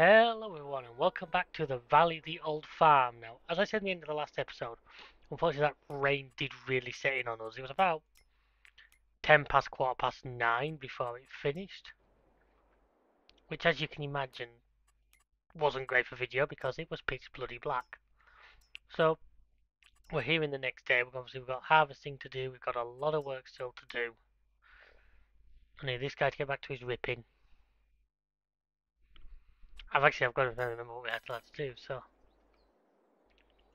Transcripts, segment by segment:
Hello everyone and welcome back to the Valley of the Old Farm. Now, as I said in the end of the last episode, unfortunately that rain did really set in on us. It was about 10 past quarter past 9 before it finished, which as you can imagine wasn't great for video because it was pitch bloody black. So, we're here in the next day. We've got harvesting to do, we've got a lot of work still to do. I need this guy to get back to his ripping. I've got to remember what we had to do, so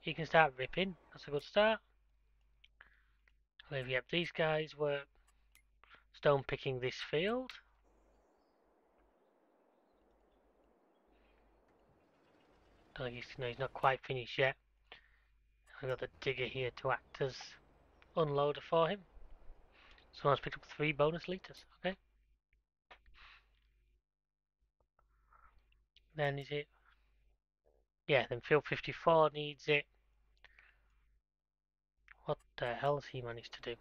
he can start ripping. That's a good start. Yep, these guys were stone picking this field. Don't think he's not quite finished yet. I've got the digger here to act as unloader for him. Someone's picked up 3 bonus liters. Okay. Then is it? Yeah. Then field 54 needs it. What the hell has he managed to do?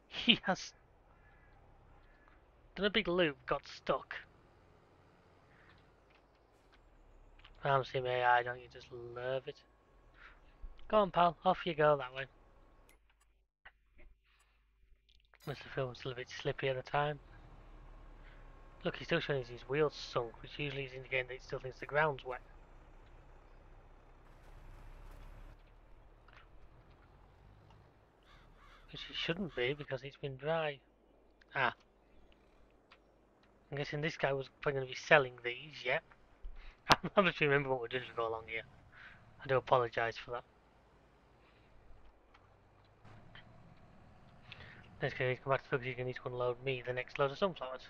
He has done a big loop, got stuck. Farm sim AI, don't you just love it? Go on, pal. Off you go that way. Must have felt still a bit slippy at the time. Look, he's still showing his wheels sunk, which usually is indicating that he still thinks the ground's wet. Which it shouldn't be because it's been dry. Ah, I'm guessing this guy was probably going to be selling these, yeah? I must remember what we're doing as we go along here. I do apologise for that. Next guy needs to come back to because he's going to need to unload me the next load of sunflowers.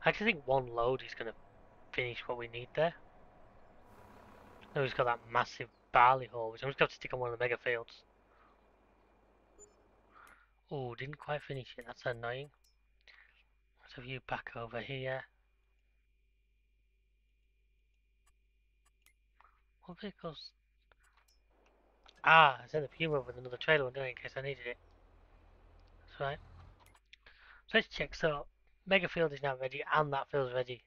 I actually think one load is going to finish what we need there. Now he's got that massive barley hole, which I'm just going to have to stick on one of the mega fields. Oh, didn't quite finish it. That's annoying. Let's have you back over here. What vehicles? Ah, I sent the Puma with another trailer one, didn't I, in case I needed it. That's right. So let's check. So, mega field is now ready, and that field's ready.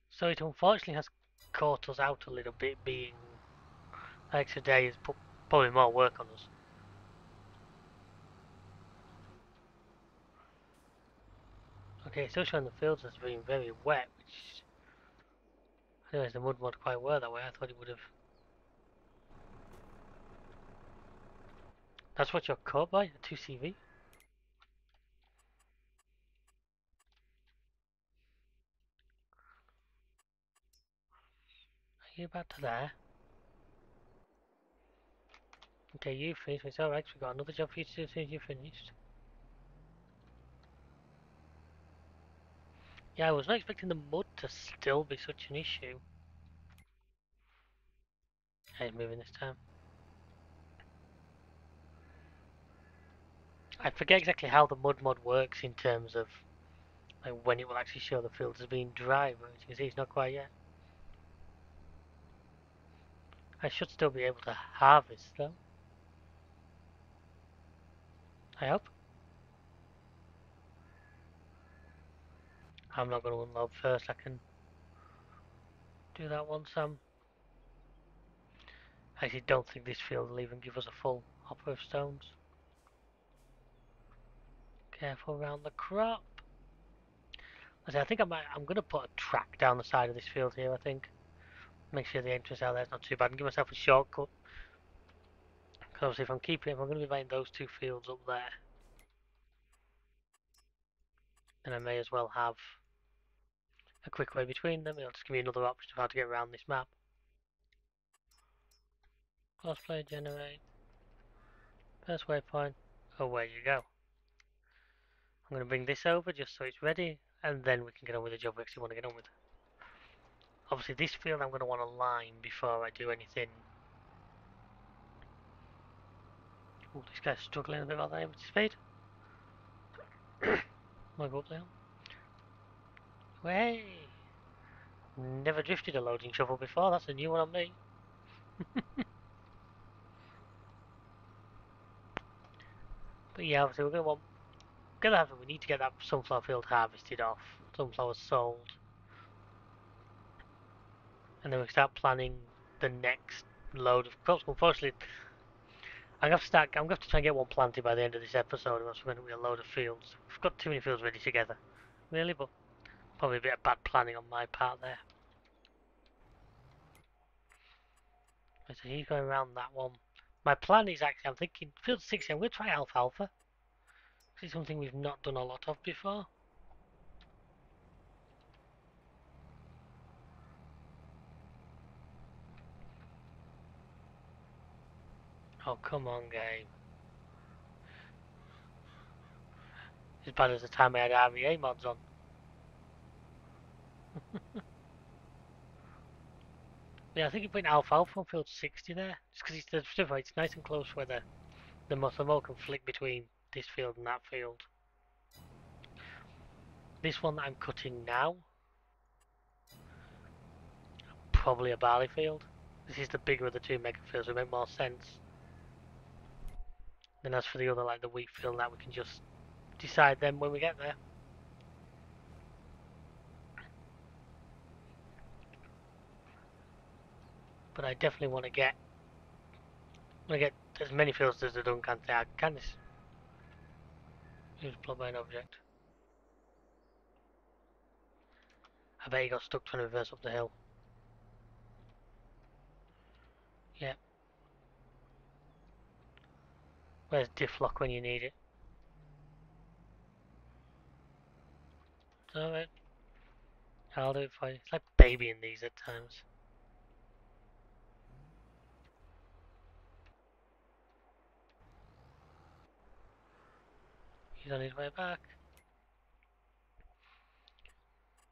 So it unfortunately has caught us out a little bit, being an extra day has put probably more work on us. Okay, still showing the fields as being very wet, which I realised the mud mod quite well that way. I thought it would have. That's what you're caught by, a 2CV. Are you about to there? Okay, you finished. It's alright, we've got another job for you to do as soon as you're finished. Yeah, I was not expecting the mud to still be such an issue. Hey, moving this time. I forget exactly how the mud mod works in terms of like when it will actually show the fields as being dry, but as you can see, it's not quite yet. I should still be able to harvest though. I hope. I'm not going to unload first. I can do that once I actually don't think this field will even give us a full hopper of stones. Careful around the crop. I think I'm going to put a track down the side of this field here. I think make sure the entrance out there is not too bad and give myself a shortcut. Because obviously, if I'm going to be buying those 2 fields up there, then I may as well have a quick way between them. It'll just give me another option of how to get around this map. Cosplay generate. First waypoint. Away you go. I'm going to bring this over just so it's ready, and then we can get on with the job we actually want to get on with. Obviously, this field I'm going to want to line before I do anything. Oh, this guy's struggling a bit about that with speed. Might go up there. Way! Never drifted a loading shovel before, that's a new one on me. But yeah, obviously we're gonna have we need to get that sunflower field harvested off, sunflowers sold, and then we start planning the next load of crops. Unfortunately, I'm gonna have to try and get one planted by the end of this episode, or else we're gonna be a load of fields. We've got too many fields ready together, really, but probably a bit of bad planning on my part there. So he's going around that one. My plan is actually, I'm thinking, field 60, I'm going to try alfalfa. This is something we've not done a lot of before. Oh, come on, game. As bad as the time I had RVA mods on. Yeah, I think you're putting alfalfa on field 60 there. Just because it's nice and close where the mow can flick between this field and that field. This one that I'm cutting now, probably a barley field. This is the bigger of the two mega fields, so it make more sense. Then as for the other, like the wheat field, that we can just decide then when we get there. But I definitely want to get as many fields as the Duncan I can. This blocked by an object. I bet he got stuck trying to reverse up the hill. Yeah. Where's Difflock when you need it? Alright. I'll do it for you. It's like babying these at times. He's on his way back.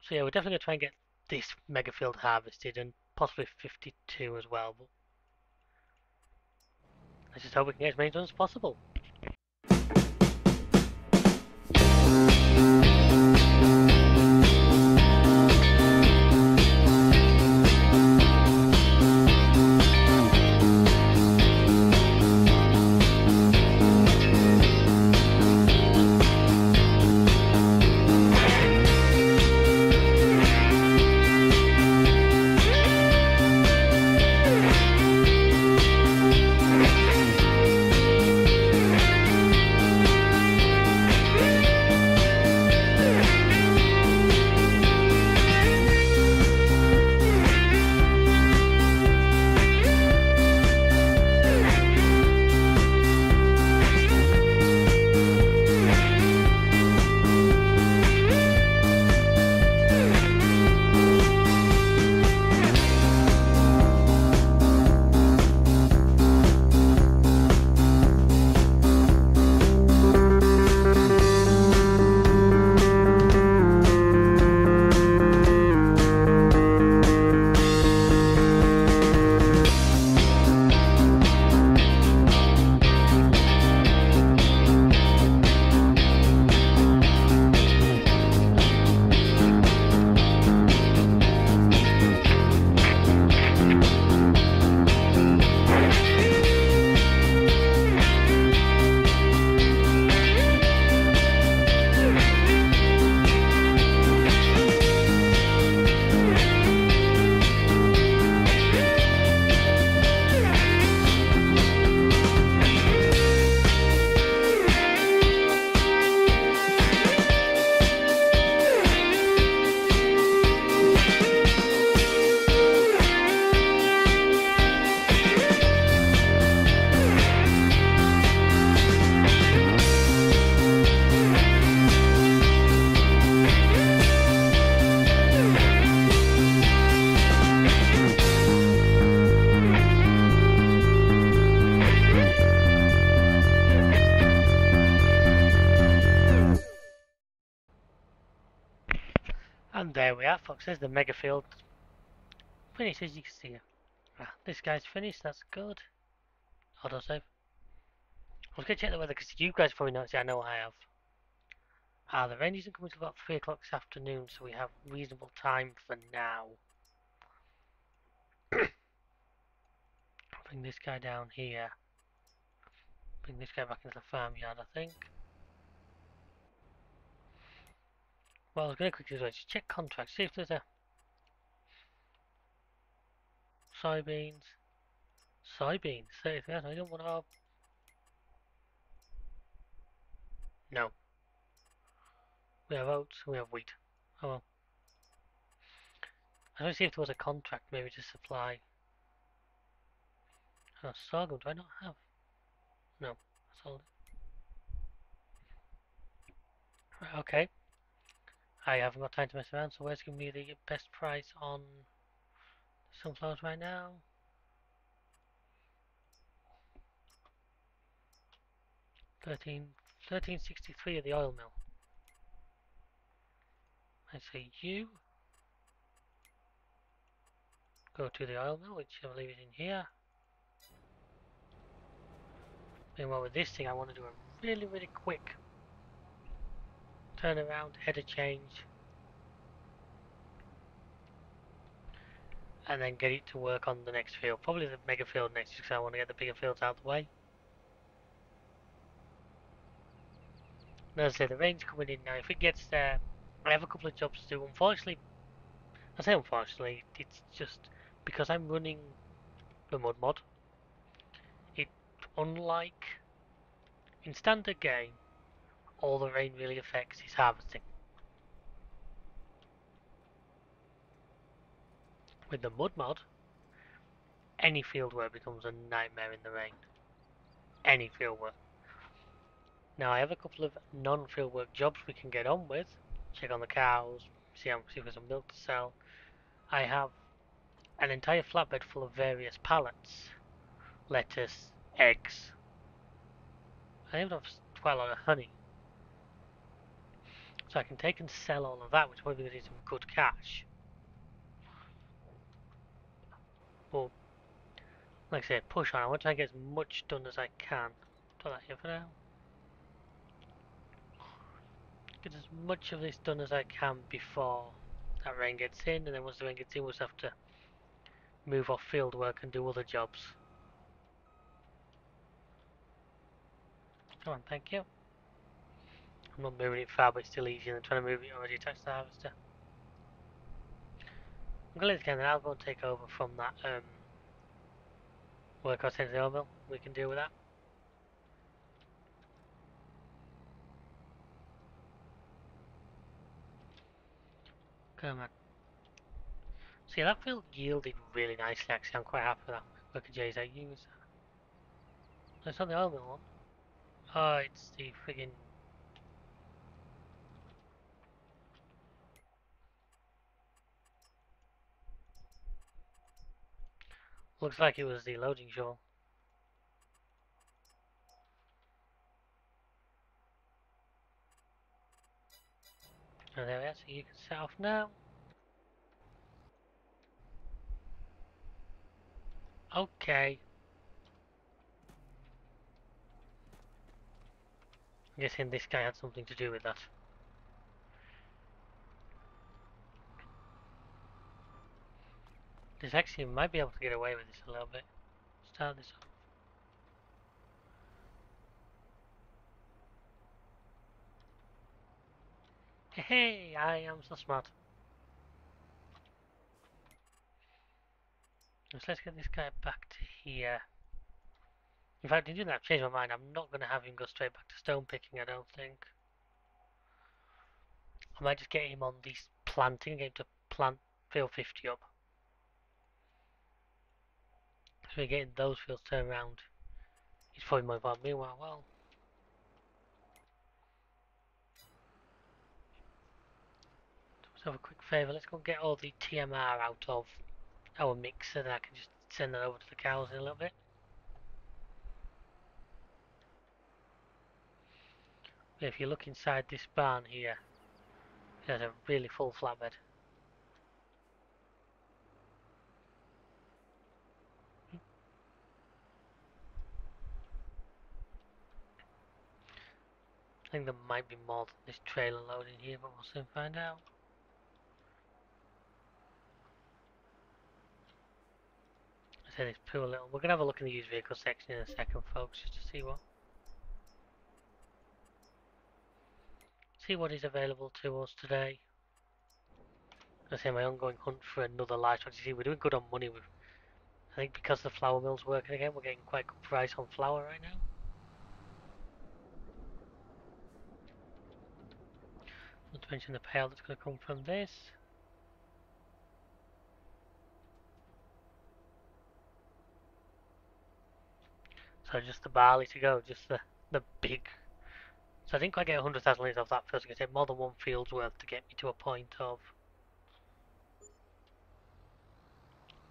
So yeah, we're definitely going to try and get this mega field harvested and possibly 52 as well. But let's just hope we can get as many done as possible. And there we are, folks. There's the mega field finished, as you can see. This guy's finished. That's good. Autosave. I was going to check the weather because you guys probably noticed it. I know I have. The rain isn't coming till about 3 o'clock this afternoon, so we have reasonable time for now. Bring this guy down here. Bring this guy back into the farmyard, I think. Well, I was going to quickly do is just check contracts, see if there's a soybeans. Soybeans, 30,000. I don't want to. No. We have oats, we have wheat. Oh well. I want to see if there was a contract, maybe to supply. Oh, sorghum, do I not have? No, I sold it. Right, okay. I haven't got time to mess around, so where's giving me the best price on sunflowers right now? 1363 at the oil mill. I say you go to the oil mill, which I believe is in here. Meanwhile, with this thing, I want to do a really quick turnaround, header change, and then get it to work on the next field. Probably the mega field next, because I want to get the bigger fields out of the way. And as I say, the rain's coming in now. If it gets there, I have a couple of jobs to do. Unfortunately, I say unfortunately, it's just because I'm running the mud mod. It, unlike in standard game, all the rain really affects is harvesting. With the mud mod, any field work becomes a nightmare in the rain. Any field work. Now I have a couple of non-field work jobs we can get on with. Check on the cows, see if there's some milk to sell. I have an entire flatbed full of various pallets, lettuce, eggs. I even have quite a lot of honey. So I can take and sell all of that, which probably going to some good cash. But like I say, push on. I want to try and get as much done as I can. Put that here for now. Get as much of this done as I can before that rain gets in, and then once the rain gets in, we'll just have to move off field work and do other jobs. Come on, thank you. I'm not moving it far, but it's still easier than trying to move it already attached to the harvester. I'm going to let it go, and then I'll go and take over from that work I sent to the oil mill. We can deal with that. Come on. See, that field yielded really nicely, actually. I'm quite happy with that worker J's I used. It's not the oil mill one. Oh, it's the friggin'. Looks like it was the loading shovel. Oh, there we are, so you can set off now. Okay. I'm guessing this guy had something to do with that. This actually might be able to get away with this a little bit. Start this off. Hey, I am so smart. So let's get this guy back to here. In fact, in doing that, I've changed my mind. I'm not going to have him go straight back to stone picking, I don't think. I might just get him on the planting, get him to plant field 50 up. So we're getting those fields turned around. He's probably more involved. Meanwhile, well, let's have a quick favour. Let's go get all the TMR out of our mixer, then I can just send that over to the cows in a little bit. If you look inside this barn here, it has a really full flatbed. I think there might be more than this trailer load in here, but we'll soon find out. I say this poor little. We're gonna have a look in the used vehicle section in a second, folks, just to see what. see what is available to us today. I say my ongoing hunt for another livestock. You see, we're doing good on money. I think because the flour mill's working again, we're getting quite good price on flour right now. Not to mention the payout that's going to come from this. So just the barley to go, just the big. So I didn't quite get 100,000 litres off that first. I said more than one field's worth to get me to a point of.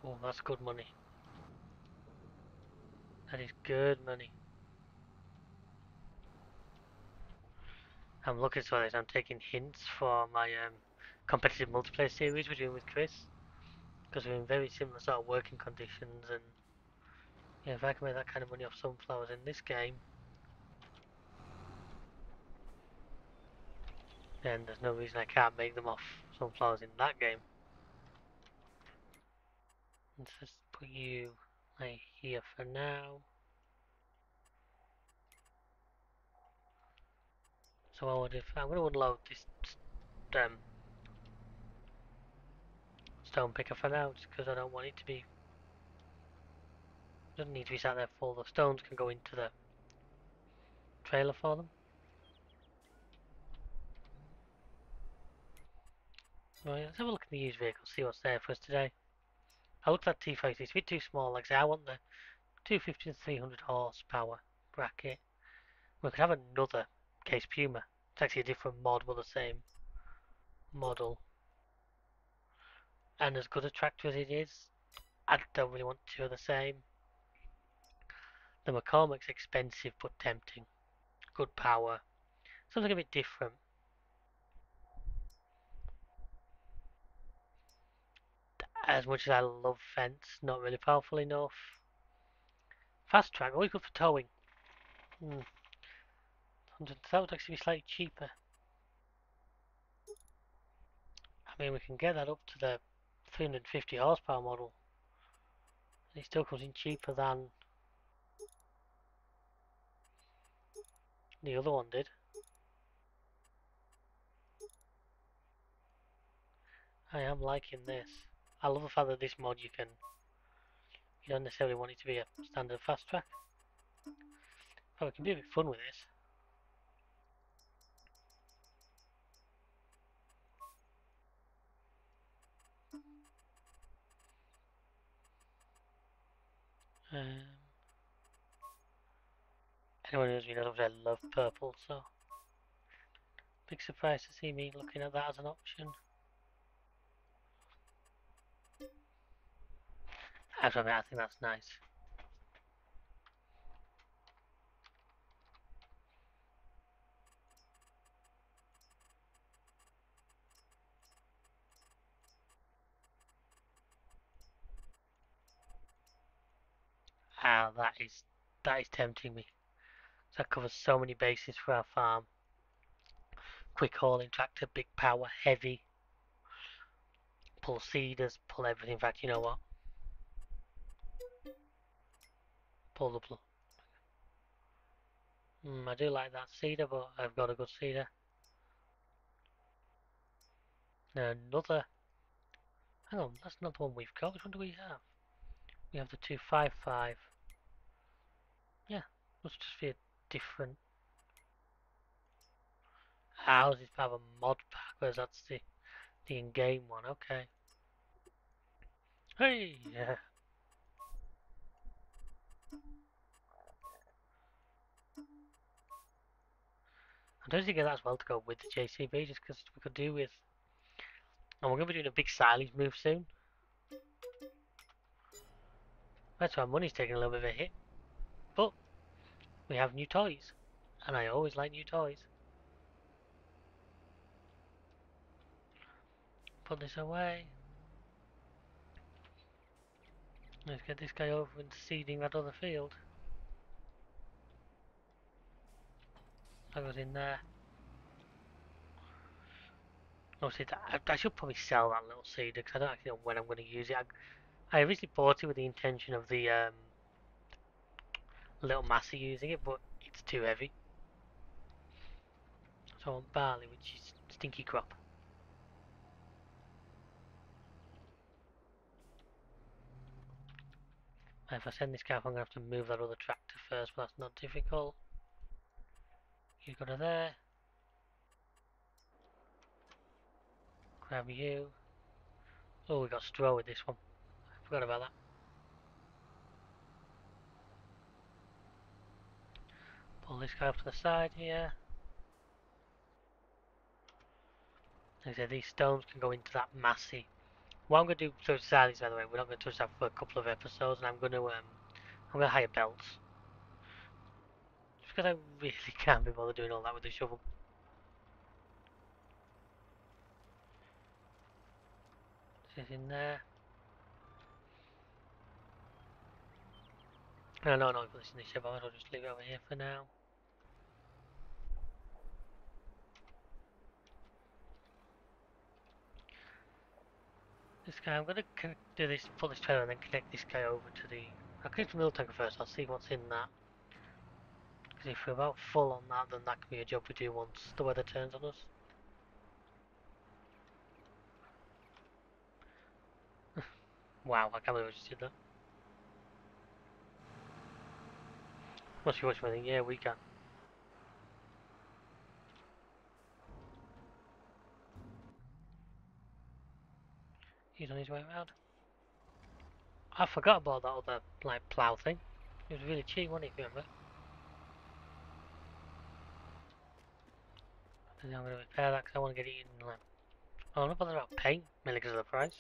Oh, that's good money. That is good money. I'm looking for this. I'm taking hints for my competitive multiplayer series we're doing with Chris, because we're in very similar sort of working conditions, and yeah, if I can make that kind of money off sunflowers in this game, then there's no reason I can't make them off sunflowers in that game. Let's just put you like here for now. So I'm going to unload this um, stone picker for now, just because I don't want it to be. Doesn't need to be sat there full. The stones can go into the trailer for them. Right, let's have a look at the used vehicles, see what's there for us today. I looked at T5, it's a bit too small. Like I say, I want the 250 to 300 horsepower bracket. We could have another Case Puma. It's actually a different mod, but the same model. And as good a tractor as it is, I don't really want two of the same. The McCormick's expensive but tempting. Good power. Something a bit different. As much as I love Fence, not really powerful enough. Fast track, always good for towing. That would actually be slightly cheaper. I mean, we can get that up to the 350 horsepower model. It still comes in cheaper than the other one did. I am liking this. I love the fact that this mod you don't necessarily want it to be a standard fast track. But we can do a bit of fun with this. Um, Anyone who knows me knows I love purple, so big surprise to see me looking at that as an option. Actually, I think that's nice. Ah, that is tempting me. That covers so many bases for our farm. Quick hauling tractor, big power, heavy. Pull seeders, pull everything. In fact, you know what? Pull the plug. I do like that seeder, but I've got a good seeder. Another. Hang on, that's not the one we've got. Which one do we have? We have the 255. Yeah, must just be a different. Ours is part of a mod pack, whereas that's the in-game one. Okay. Hey, yeah. I don't think that's well to go with the JCB, just because we could do with. And we're going to be doing a big silage move soon. That's why money's taking a little bit of a hit. But we have new toys. And I always like new toys. Put this away. Let's get this guy over and seeding that other field. That goes in there. Obviously, I should probably sell that little seeder because I don't actually know when I'm going to use it. I originally bought it with the intention of the little Massey using it, but it's too heavy. So So I want barley, which is stinky crop. And if I send this guy, I'm going to have to move that other tractor first, but that's not difficult. You go to there. Grab you. Oh, we got straw with this one. I forgot about that. Pull this guy up to the side here. Like I said, these stones can go into that massy. What I'm going to do, so Sally's by the way, we're not going to touch that for a couple of episodes, and I'm going to hire belts. Just because I really can't be bothered doing all that with the shovel. This is in there. No, put this in the ship, I'll just leave it over here for now. This guy, I'm going to do this, pull this trailer and then connect this guy over to the... I'll connect the middle tanker first, I'll see what's in that. Because if we're about full on that, then that can be a job we do once the weather turns on us. Wow, I can't believe I just did that. Must be watching my thing, yeah, we can. He's on his way around. I forgot about that other, like, plough thing. It was really cheap, wasn't it, if you remember? Then I'm going to repair that because I want to get it in, like... Oh, I'm not bothered about paint, mainly because of the price.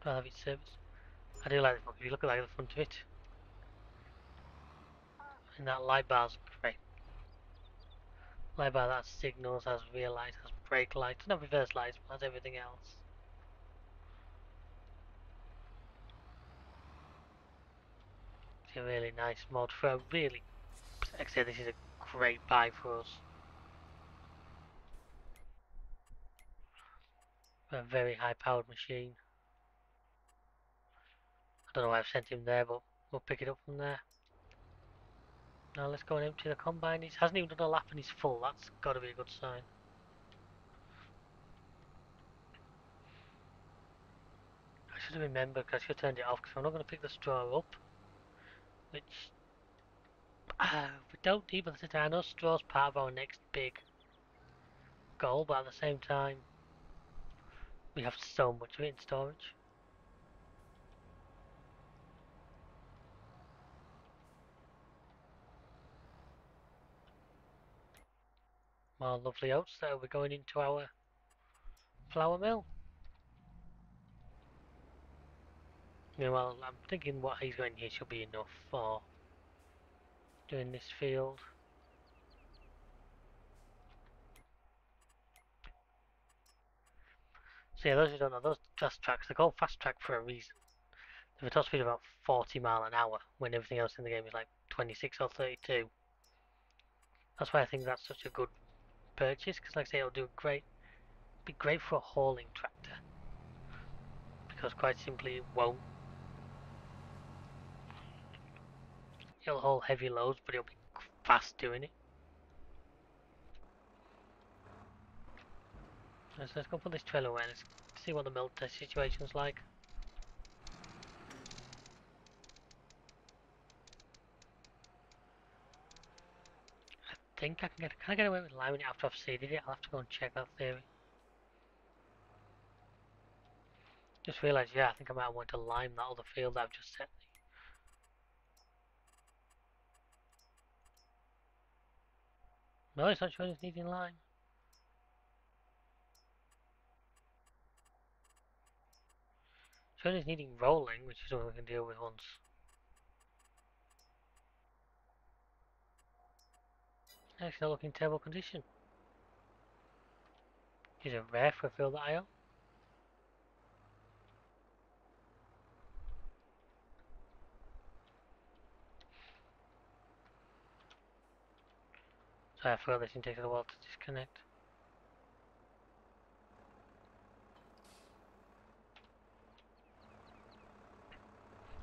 I'd rather have it serviced. I do like this book, if you look at like the front of it. And that light bar's great. Light bar that has signals, has rear lights, has brake lights, not reverse lights, but has everything else. It's a really nice mod for a really... Like I said, this is a great buy for us. A very high powered machine. I don't know why I've sent him there, but we'll pick it up from there. Now let's go and empty the combine. He hasn't even done a lap and he's full. That's got to be a good sign. I should have remembered because I should have turned it off because I'm not going to pick the straw up. Which we don't need, but at the same time, I know straw's part of our next big goal, but at the same time, we have so much of it in storage. More lovely oats that will be going into our flour mill. Meanwhile, I'm thinking what he's going here should be enough for doing this field. So yeah, those who don't know, those fast tracks, they're called fast track for a reason. They have a top speed of about 40 mile an hour when everything else in the game is like 26 or 32. That's why I think that's such a good purchase, because like I say, it'll do great, be great for a hauling tractor. Because quite simply it won't. It'll haul heavy loads, but it'll be fast doing it. So let's go put this trailer away, let's see what the mill test situation's like. I think can I get away with liming it after I've seeded it? I'll have to go and check that theory. Just realised, yeah, I think I might want to lime that other field that I've just set. No, it's not showing it's needing lime. It's showing it's needing rolling, which is something we can deal with once. Actually, not looking in terrible condition. Is it rare for a field that I own? So I forgot this thing takes a while to disconnect.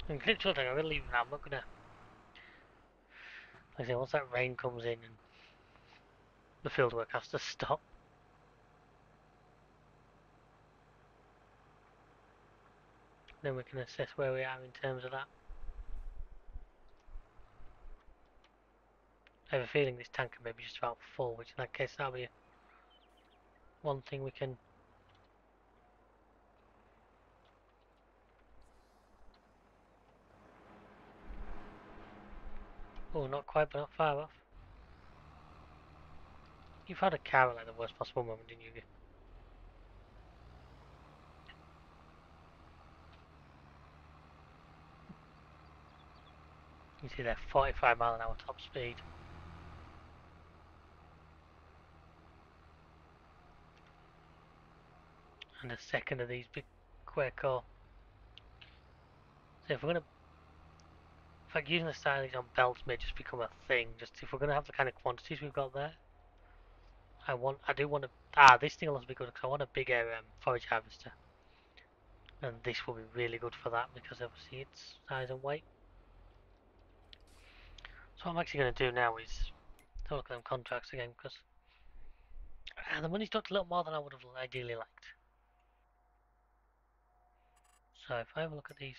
And clip tilting, I'm going to leave it now. I'm not going to... Like I say, once that rain comes in and the fieldwork has to stop. Then we can assess where we are in terms of that. I have a feeling this tanker may be just about full, which in that case that'll be one thing we can... Oh, not quite, but not far off. You've had a car at like the worst possible moment, didn't you? You see they're 45 mile an hour top speed. And a second of these big Quaker. So if we're gonna, in fact, using the styling on belts may just become a thing. Just if we're gonna have the kind of quantities we've got there, I do want to. This thing will also be good because I want a bigger forage harvester, and this will be really good for that because obviously its size and weight. So what I'm actually going to do now is to look at them contracts again because the money's dropped a little more than I would have ideally liked. So if I have a look at these,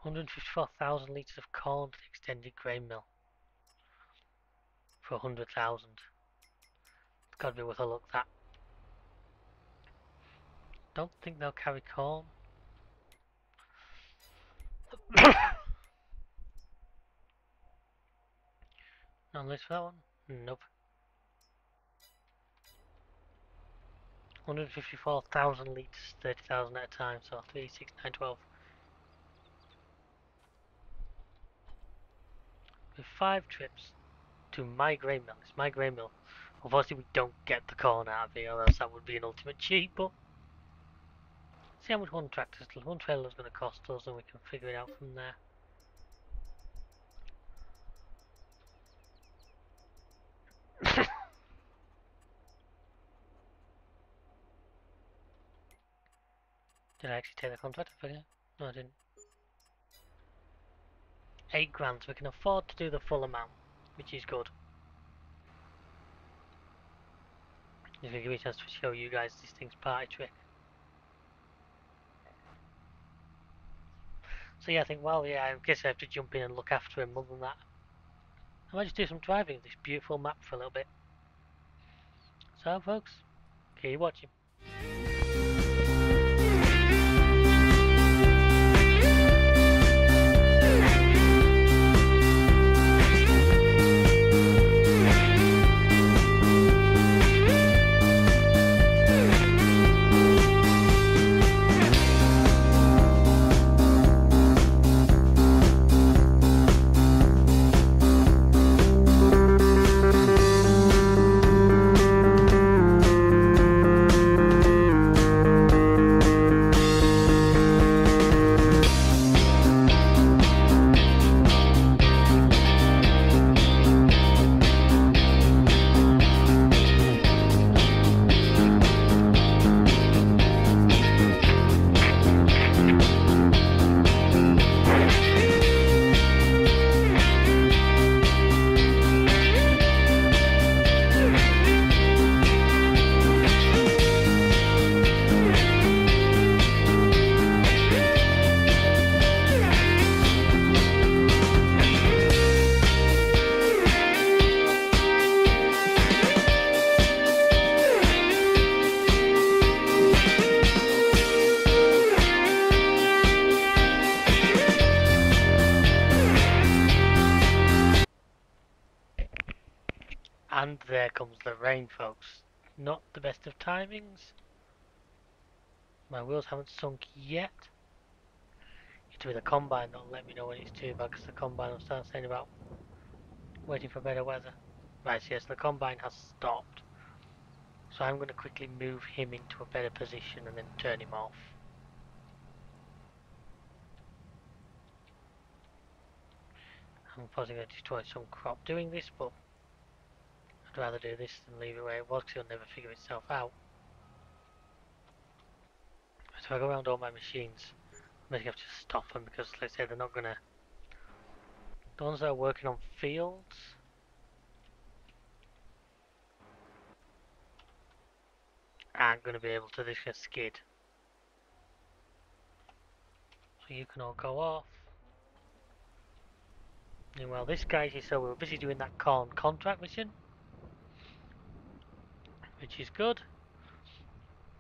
154,000 litres of corn to the extended grain mill for 100,000. It's got to be worth a look. That don't think they'll carry corn. On list for that one? Nope. 154,000 litres, 30,000 at a time, so 3, 6, 9, 12. With 5 trips to my grain mill. It's my grain mill. Unfortunately, we don't get the corn out of here, or else that would be an ultimate cheat, but see how much one trailer is going to cost us, and we can figure it out from there. Did I actually take the contract? I forget. No, I didn't. 8 grand, so we can afford to do the full amount, which is good. It's going to give me a chance to show you guys this thing's party trick. So yeah, I think, well, yeah, I guess I have to jump in and look after him. Other than that, I might just do some driving of this beautiful map for a little bit. So, folks, keep watching. And there comes the rain, folks. Not the best of timings. My wheels haven't sunk yet. It's with the combine that'll let me know when it's too bad, because the combine will start saying about waiting for better weather. Right, so yes, the combine has stopped. So I'm going to quickly move him into a better position and then turn him off. I'm probably going to destroy some crop doing this, but I'd rather do this than leave it where it was, because it'll never figure itself out. So I go around all my machines, I'm going to have to stop them because, let's say, they're not going to The ones that are working on fields aren't going to be able to. This just skid. So you can all go off. Meanwhile, this guy, so we were busy doing that contract mission, which is good.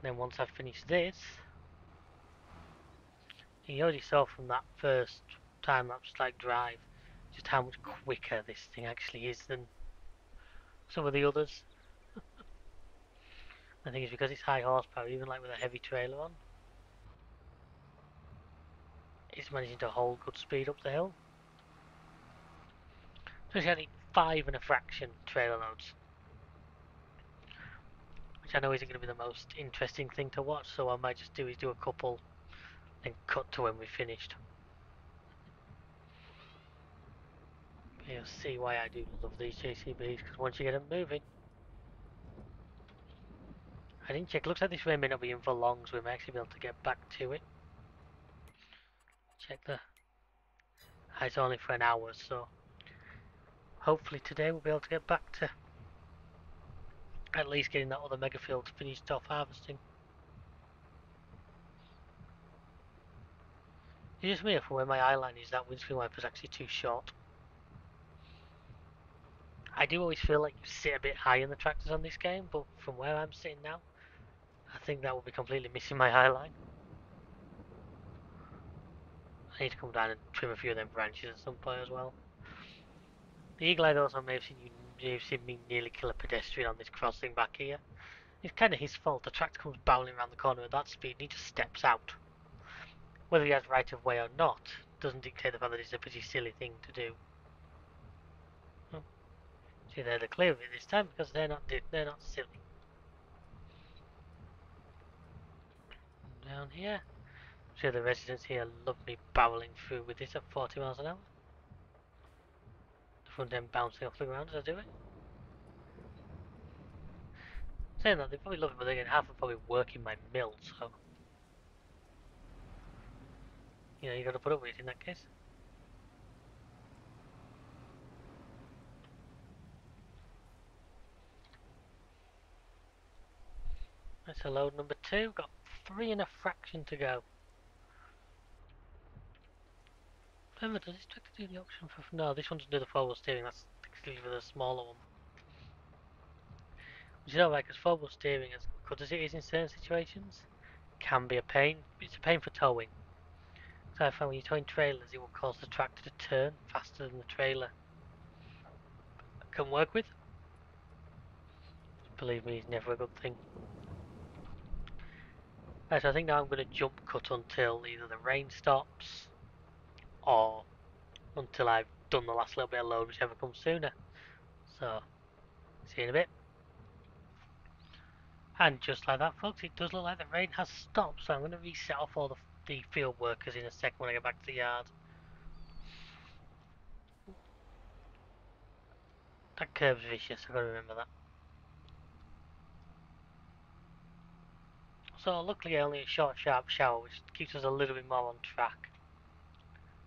Then once I've finished this, you already saw from that first time-lapse like drive just how much quicker this thing actually is than some of the others. I think it's because it's high horsepower, even like with a heavy trailer on, it's managing to hold good speed up the hill. Especially I think 5 and a fraction trailer loads, which I know isn't going to be the most interesting thing to watch, so I might just do a couple and cut to when we've finished. But you'll see why I do love these JCBs, because once you get them moving, I didn't check, looks like this rain may not be in for long, so we may actually be able to get back to it. Check the... It's only for an hour, so hopefully today we'll be able to get back to at least getting that other mega field finished off harvesting. It's just me from where my eye line is, that windscreen wiper is actually too short. I do always feel like you sit a bit high in the tractors on this game, but from where I'm sitting now, I think that will be completely missing my eye line. I need to come down and trim a few of them branches at some point as well. The eagle eye also may have seen me nearly kill a pedestrian on this crossing back here. It's kind of his fault. The tractor comes barreling around the corner at that speed and he just steps out. Whether he has right of way or not doesn't dictate the fact that it's a pretty silly thing to do. Oh. See, they're clear of it this time because they're not silly. Down here. See, the residents here love me barreling through with this at 40 miles an hour. The front end bouncing off the ground as I do it. Saying that, they probably love it, but again, half are probably working my mill, so... You know, you gotta put up with it in that case. That's a load number 2. Got 3 and a fraction to go. Remember, does this tractor do the option for... No, this one doesn't do the forward steering. That's exclusively for the smaller one. Which is alright, because forward steering, as good as it is in certain situations, can be a pain. It's a pain for towing. So I found when you're towing trailers, it will cause the tractor to turn faster than the trailer can work with. Believe me, it's never a good thing. Right, so I think now I'm going to jump cut until either the rain stops or until I've done the last little bit of load, whichever comes sooner. So, see you in a bit. And just like that, folks, it does look like the rain has stopped, so I'm going to reset off all the field workers in a second when I get back to the yard. That curve's vicious, I've got to remember that. So luckily only a short sharp shower, which keeps us a little bit more on track.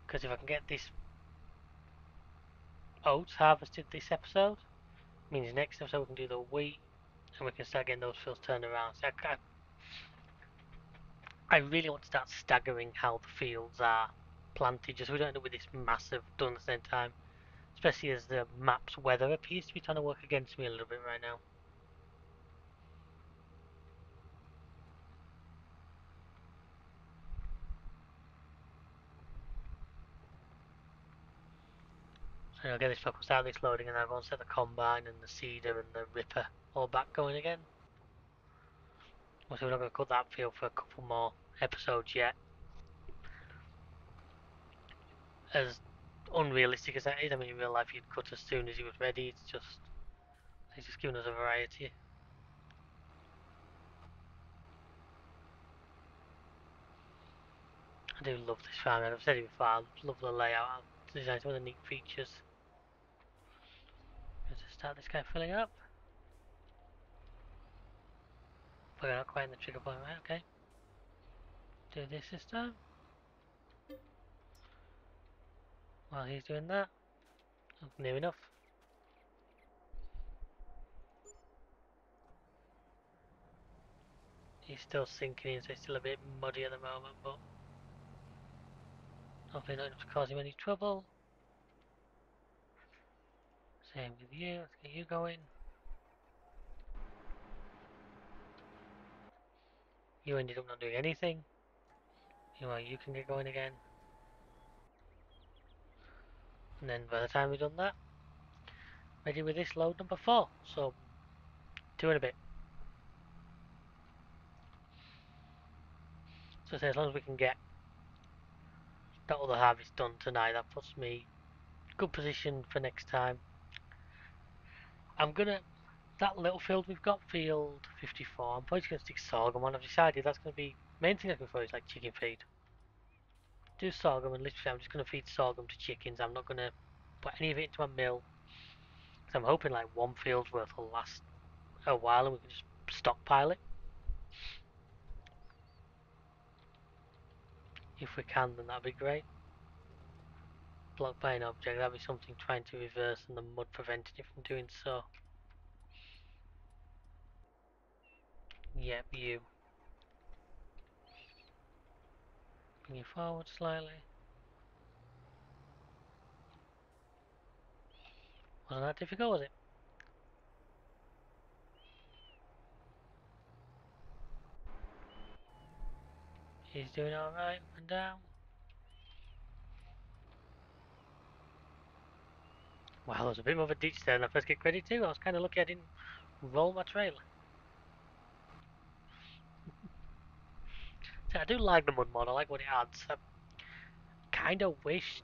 Because if I can get this oats harvested this episode, means next episode we can do the wheat, and we can start getting those fields turned around. So I really want to start staggering how the fields are planted, just so we don't end up with this massive done at the same time. Especially as the map's weather appears to be trying to work against me a little bit right now. So I'll get this focused out, this loading, and I'll go and set the combine and the seeder and the ripper all back going again. So we're not going to cut that field for a couple more episodes yet. As unrealistic as that is, I mean in real life you'd cut as soon as he was ready, it's just giving us a variety. I do love this farm, I've said it before, I love the layout, the design, some of the neat features. Let's just start this guy filling up. We're not quite in the trigger point, right? Okay. Do this time. While he's doing that, Near enough. He's still sinking in, so it's still a bit muddy at the moment, but hopefully not enough to cause him any trouble. Same with you, let's get you going. You ended up not doing anything. You can get going again. And then by the time we've done that, ready with this load number 4. So, 2 and a bit. So say as long as we can get that other harvest done tonight, that puts me good position for next time. I'm gonna, that little field we've got, field 54, I'm probably just gonna stick sorghum on. I've decided that's gonna be, main thing I'm looking for is like chicken feed. Do sorghum, and literally I'm just gonna feed sorghum to chickens. I'm not gonna put any of it into my mill, because I'm hoping like one field's worth will last a while and we can just stockpile it. If we can, then that'd be great. Blocked by an object, that'd be something trying to reverse and the mud preventing it from doing so. Yep, you. Bring you forward slightly. Wasn't that difficult, was it? He's doing alright, and down. Wow, there was a bit more of a ditch there than I first get credit to. I was kind of lucky I didn't roll my trailer. So I do like the mud mod, I like what it adds. I kind of wish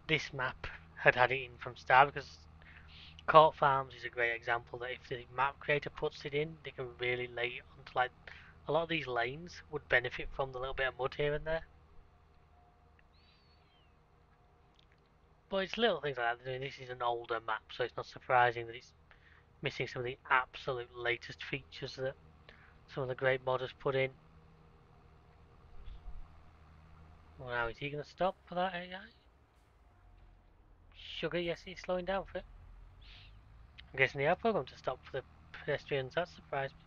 this map had it in from start, because Court Farms is a great example that if the map creator puts it in, they can really lay it onto, like, a lot of these lanes would benefit from the little bit of mud here and there. But it's little things like that. I mean, this is an older map, so it's not surprising that it's missing some of the absolute latest features that some of the great modders put in. Well, now is he going to stop for that AI? Sugar, yes, he's slowing down for it. I'm guessing they are programmed to stop for the pedestrians. That surprised me.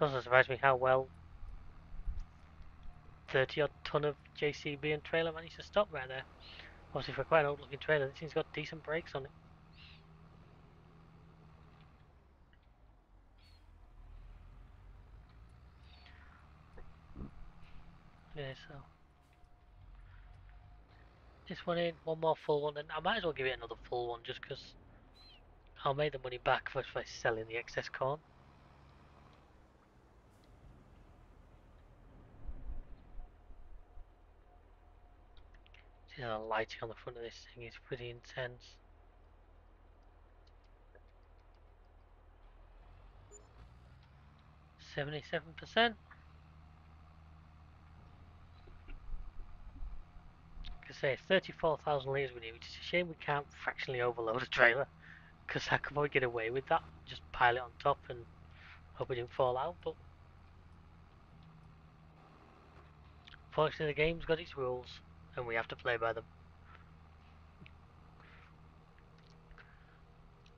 It also surprised me how well 30 odd ton of JCB and trailer managed to stop right there. Obviously, for quite an old looking trailer, this thing's got decent brakes on it. Yeah, so this one in, one more full one, and I might as well give it another full one just because I'll make the money back first by selling the excess corn. See, the lighting on the front of this thing is pretty intense. 77%. Like I say, 34,000 litres we need, which is a shame we can't fractionally overload a trailer, because I could probably get away with that. Just pile it on top and hope it didn't fall out, but fortunately the game's got its rules, and we have to play by them.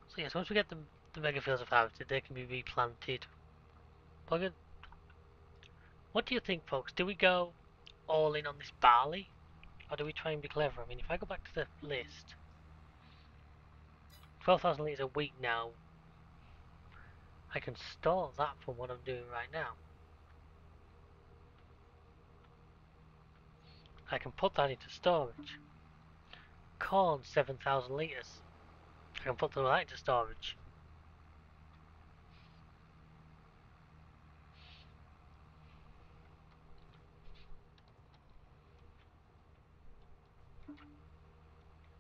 So yes, once we get the mega fields of harvested, they can be replanted. But what do you think, folks? Do we go all in on this barley, or do we try and be clever? I mean, if I go back to the list, 12,000 litres a week now, I can store that from what I'm doing right now. I can put that into storage. Corn, 7,000 litres. I can put that into storage.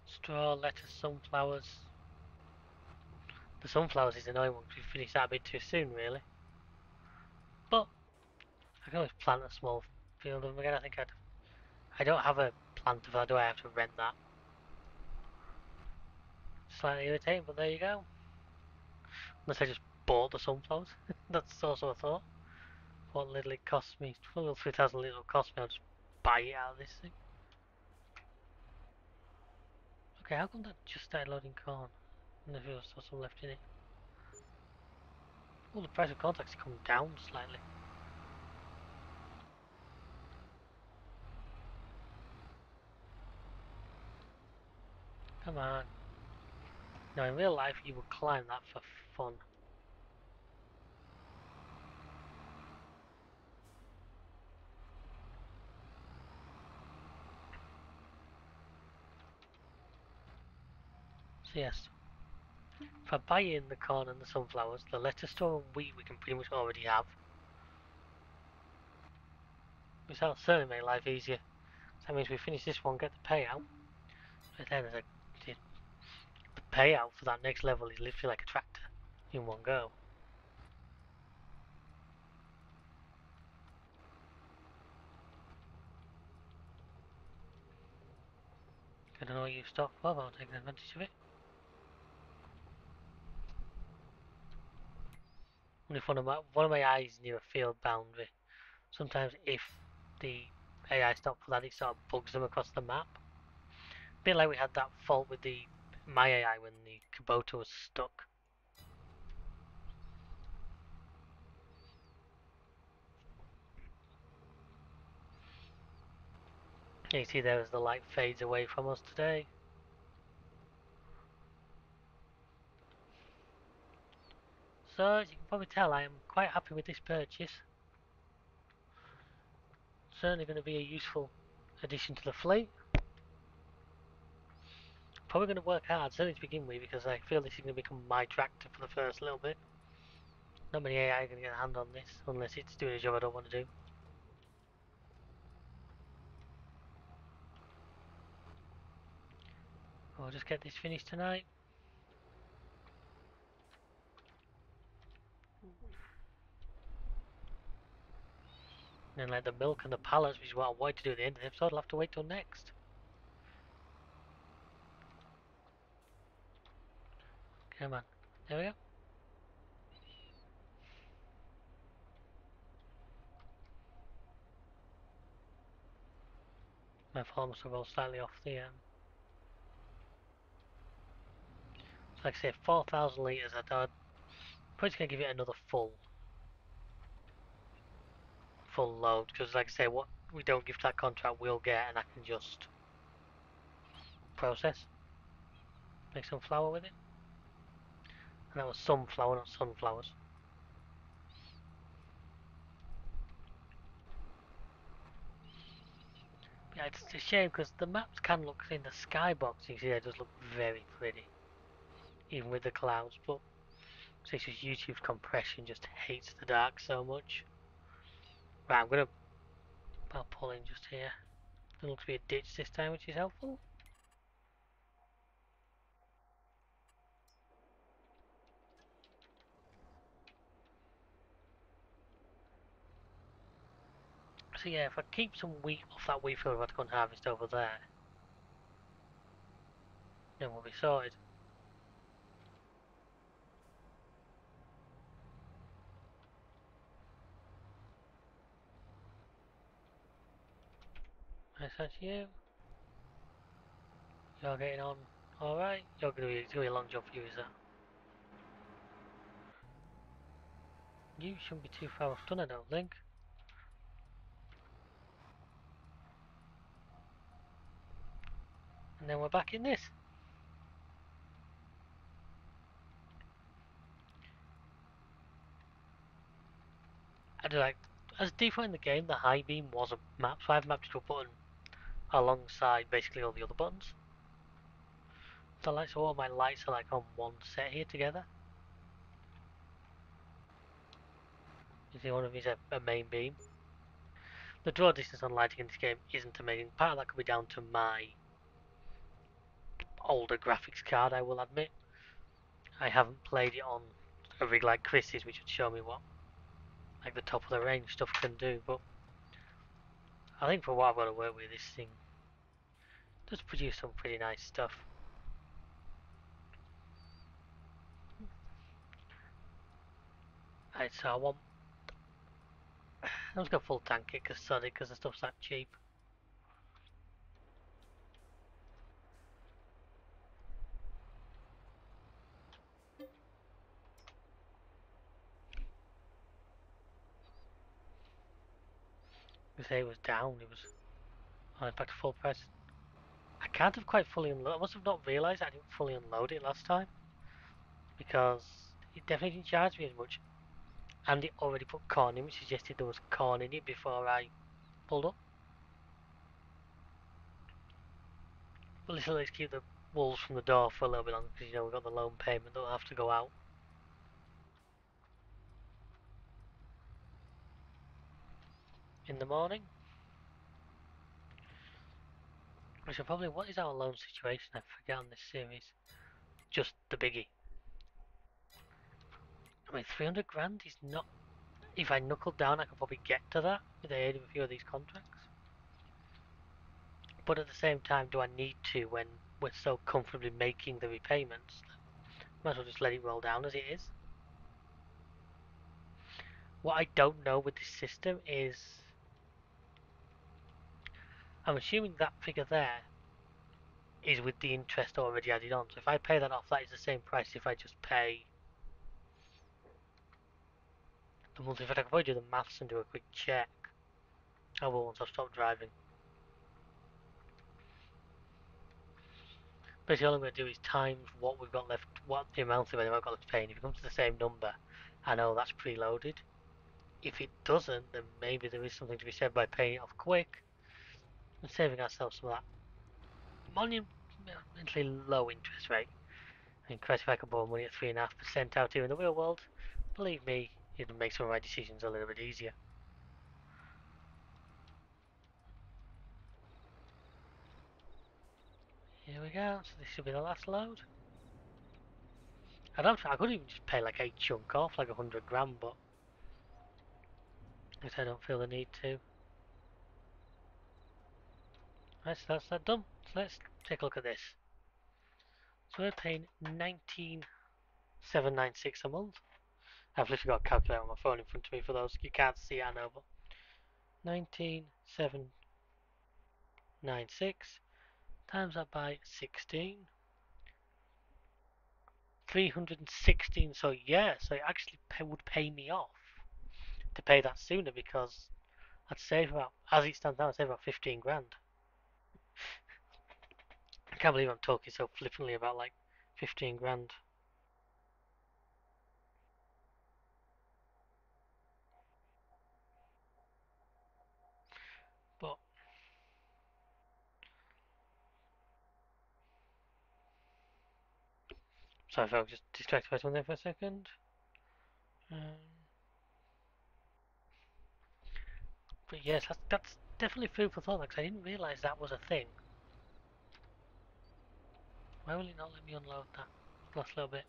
Straw, lettuce, sunflowers. The sunflowers is annoying one because we finished that a bit too soon, really. But I can always plant a small field of them again. I don't have a planter, do I have to rent that? Slightly irritating, but there you go. Unless I just bought the sunflowers. That's also a thought. What little it costs me. 3,000 little cost me, I'll just buy it out of this thing. Okay, how come that just started loading corn? And there was still some left in it. Oh, the price of corn's actually come down slightly. Come on. Now in real life you would climb that for fun. So yes, if I buy in the corn and the sunflowers, the lettuce store and wheat we can pretty much already have. Which that'll certainly make life easier. So that means we finish this one, get the payout. But then the payout for that next level is literally like a tractor in one go. I don't know what you stopped for, but I'll take advantage of it. And if one of my eyes near a field boundary, sometimes if the AI stop for that, it sort of bugs them across the map. A bit like we had that fault with my AI when the Kubota was stuck. You see there as the light fades away from us today. So as you can probably tell, I am quite happy with this purchase. Certainly going to be a useful addition to the fleet. Probably going to work hard, certainly to begin with, because I feel this is going to become my tractor for the first little bit. Not many AI are going to get a hand on this, unless it's doing a job I don't want to do. I'll just get this finished tonight. And then like the milk and the pallets, which is what I wanted to do at the end of the episode, I'll have to wait till next. Come on. There we go. My phone must have rolled slightly off the so like I say, 4,000 litres. I'd probably going to give it another full load, because like I say, what we don't give to that contract we'll get, and I can just process. Make some flour with it. And that was sunflower, not sunflowers. But yeah, it's a shame because the maps can look in the skybox. You see, it does look very pretty, even with the clouds. But it's just YouTube's compression just hates the dark so much. Right, I'll pull in just here. There looks to be a ditch this time, which is helpful. So yeah, if I keep some wheat off that wheat field I've got to go and harvest over there, then we'll be sorted. Nice, that's you. You're getting on alright. It's gonna be a long job for you, is that? You shouldn't be too far off done, I don't think. And then we're back in this. I do like, as default in the game, the high beam was a map, so I've mapped it to a button alongside basically all the other buttons. So like, so all my lights are like on one set here together. You see one of these a main beam. The draw distance on lighting in this game isn't amazing. Part of that could be down to my older graphics card, I will admit. I haven't played it on a rig like Chris's, which would show me what like the top of the range stuff can do, but I think for what I've got to work with, this thing does produce some pretty nice stuff. Right, so I'm just gonna full tank it because the stuff's that cheap. I say it was down. It was back to full price. I can't have quite fully unloaded. I must have not realised I didn't fully unload it last time because it definitely didn't charge me as much. And it already put corn in, which suggested there was corn in it before I pulled up. But let's keep the wolves from the door for a little bit longer because we've got the loan payment that will have to go out. In the morning. I should probably, what is our loan situation? I forget on this series. Just the biggie. I mean, 300 grand is not. If I knuckled down, I could probably get to that with the aid of a few of these contracts. But at the same time, do I need to when we're so comfortably making the repayments? Might as well just let it roll down as it is. What I don't know with this system is, I'm assuming that figure there is with the interest already added on. So if I pay that off, that is the same price if I just pay the monthly. In fact, I could probably do the maths and do a quick check. I will once I've stopped driving. Basically, all I'm going to do is times what we've got left, what the amount of money I've got left to pay. And if it comes to the same number, I know that's preloaded. If it doesn't, then maybe there is something to be said by paying it off quick and saving ourselves some of that monumentally low interest rate. I mean, Christ, if I could borrow money at 3.5% out here in the real world, believe me, it'd make some of my decisions a little bit easier. Here we go, so this should be the last load. I could even just pay like a chunk off, like 100 grand, but I guess I don't feel the need to. Right, so that's that done. So let's take a look at this. So we're paying 19,796 a month. I've literally got a calculator on my phone in front of me for those. You can't see it, I know, but 19,796 times that by 16. 316, so yeah, so it actually would pay me off to pay that sooner because I'd save about, as it stands now, I'd save about 15 grand. I can't believe I'm talking so flippantly about like 15 grand. But, sorry folks, just distracted by something there for a second. But yes, that's definitely food for thought because I didn't realise that was a thing. Why will it not let me unload that last little bit?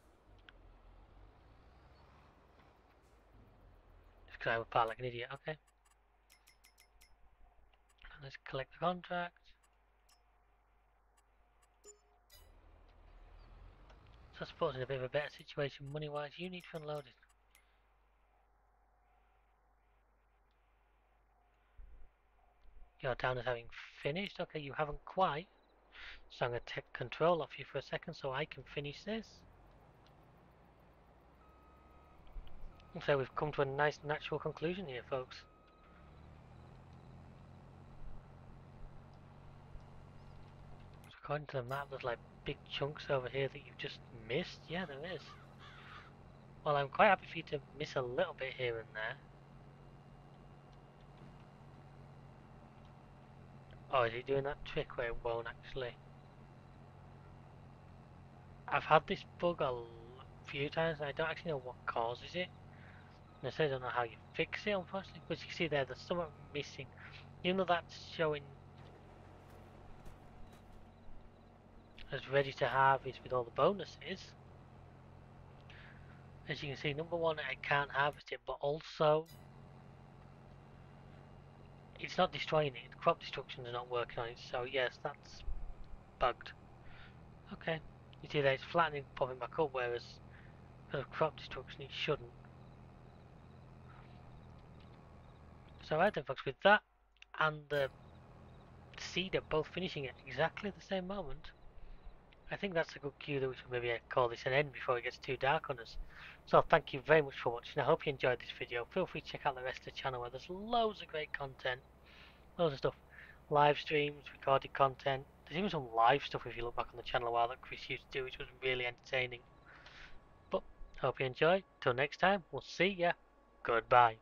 Just because I would part like an idiot, okay. Let's collect the contract. So I suppose in a bit of a better situation money-wise, you need to unload it. You're down as having finished. Okay, you haven't quite. So I'm going to take control off you for a second so I can finish this. So we've come to a nice natural conclusion here, folks. So according to the map, there's like big chunks over here that you've just missed. Yeah, there is. Well, I'm quite happy for you to miss a little bit here and there. Oh, is he doing that trick where it won't actually? I've had this bug a few times and I don't actually know what causes it. And I say I don't know how you fix it, unfortunately. But you can see there's something missing. Even though that's showing as ready to harvest with all the bonuses. As you can see, number one, I can't harvest it, but also it's not destroying it. Crop destruction is not working on it, so yes, that's bugged. Okay, you see there it's flattening, popping back up, whereas because of crop destruction it shouldn't. So right then folks, with that and the cedar both finishing at exactly the same moment, I think that's a good cue that we should maybe call this an end before it gets too dark on us. So thank you very much for watching. I hope you enjoyed this video. Feel free to check out the rest of the channel where there's loads of great content. loads of stuff. Live streams, recorded content. There's even some live stuff if you look back on the channel a while that Chris used to do, which was really entertaining. But hope you enjoy. Till next time, we'll see ya. Goodbye.